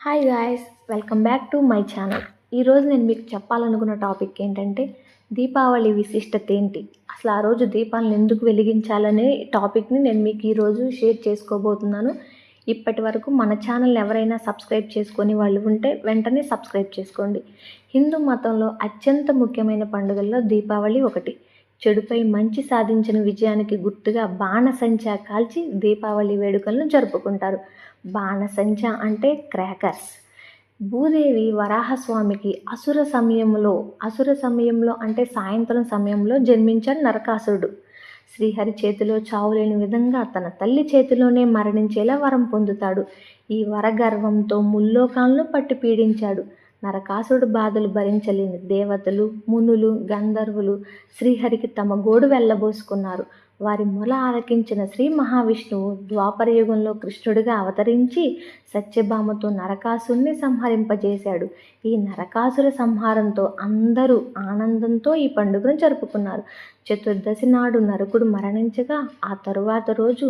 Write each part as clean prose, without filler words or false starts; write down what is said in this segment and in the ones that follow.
Hi guys, welcome back to my channel. ఈరోజు నేను మీకు చెప్పాలనుకున్న టాపిక్ ఏంటంటే దీపావళి విశిష్టత ఏంటి, అసలు ఆ రోజు దీపాలను ఎందుకు వెలిగించాలనే టాపిక్ని నేను మీకు ఈరోజు షేర్ చేసుకోబోతున్నాను. ఇప్పటి వరకు మన ఛానల్ని ఎవరైనా సబ్స్క్రైబ్ చేసుకొని వాళ్ళు ఉంటే వెంటనే సబ్స్క్రైబ్ చేసుకోండి. హిందూ మతంలో అత్యంత ముఖ్యమైన పండుగల్లో దీపావళి ఒకటి. చెడుపై మంచి సాధించిన విజయానికి గుర్తుగా బాణసంచా కాల్చి దీపావళి వేడుకలను జరుపుకుంటారు. బాణసంచ అంటే క్రాకర్స్. భూదేవి వరాహస్వామికి అసుర సమయంలో అంటే సాయంత్రం సమయంలో జన్మించాడు నరకాసురుడు. శ్రీహరి చేతిలో చావులేని విధంగా తన తల్లి చేతిలోనే మరణించేలా వరం పొందుతాడు. ఈ వరగర్వంతో ముల్లోకాలను పట్టి పీడించాడు. నరకాసురుడు బాధలు భరించలేని దేవతలు, మునులు, గంధర్వులు శ్రీహరికి తమ గోడు వెళ్ళబోసుకున్నారు. వారి మొల ఆలకించిన శ్రీ మహావిష్ణువు ద్వాపరయుగంలో కృష్ణుడిగా అవతరించి సత్యభామతో నరకాసురుని సంహరింపజేశాడు. ఈ నరకాసుర సంహారంతో అందరూ ఆనందంతో ఈ పండుగను జరుపుకున్నారు. చతుర్దశి నాడు నరకుడు మరణించగా ఆ తరువాత రోజు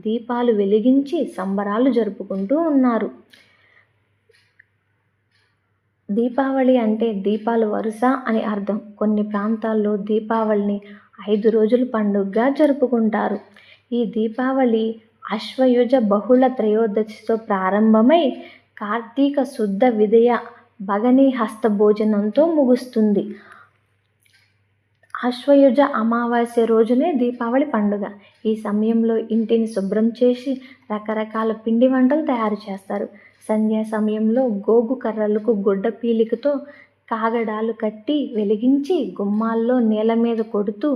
దీపాలు వెలిగించి సంబరాలు జరుపుకుంటూ ఉన్నారు. దీపావళి అంటే దీపాలు వరుస అని అర్థం. కొన్ని ప్రాంతాల్లో దీపావళిని 5 రోజుల పండుగగా జరుపుకుంటారు. ఈ దీపావళి అశ్వయుజ బహుళ త్రయోదశితో ప్రారంభమై కార్తీక శుద్ధ విదయ భగని హస్త భోజనంతో ముగుస్తుంది. అశ్వయుజ అమావాస్య రోజునే దీపావళి పండుగ. ఈ సమయంలో ఇంటిని శుభ్రం చేసి రకరకాల పిండి వంటలు తయారు చేస్తారు. సంధ్యా సమయంలో గోగు కర్రలకు గుడ్డ పీలికతో కాగడాలు కట్టి వెలిగించి గుమ్మాల్లో నేల మీద కొడుతూ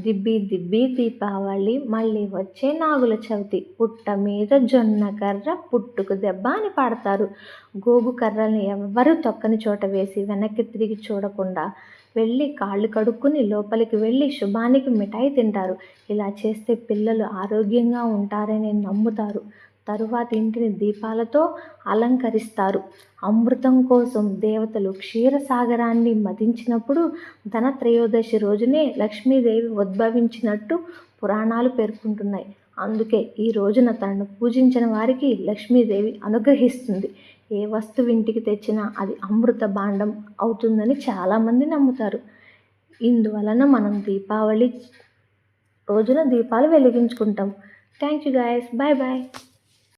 దిబ్బి దిబ్బి దీపావళి మళ్ళీ వచ్చే నాగుల చవితి, పుట్ట మీద జొన్న కర్ర పుట్టుకు దెబ్బ అని పాడతారు. గోగు కర్రల్ని ఎవ్వరూ తొక్కని చోట వేసి వెనక్కి తిరిగి చూడకుండా వెళ్ళి కాళ్ళు కడుక్కుని లోపలికి వెళ్ళి శుభానికి మిఠాయి తింటారు. ఇలా చేస్తే పిల్లలు ఆరోగ్యంగా ఉంటారని నమ్ముతారు. తరువాత ఇంటిని దీపాలతో అలంకరిస్తారు. అమృతం కోసం దేవతలు క్షీరసాగరాన్ని మదించినప్పుడు ధనత్రయోదశి రోజునే లక్ష్మీదేవి ఉద్భవించినట్టు పురాణాలు పేర్కొంటున్నాయి. అందుకే ఈ రోజున తనను పూజించిన వారికి లక్ష్మీదేవి అనుగ్రహిస్తుంది. ఏ వస్తువు ఇంటికి తెచ్చినా అది అమృత భాండం అవుతుందని చాలామంది నమ్ముతారు. ఇందువలన మనం దీపావళి రోజున దీపాలు వెలిగించుకుంటాం. Thank you guys, bye bye.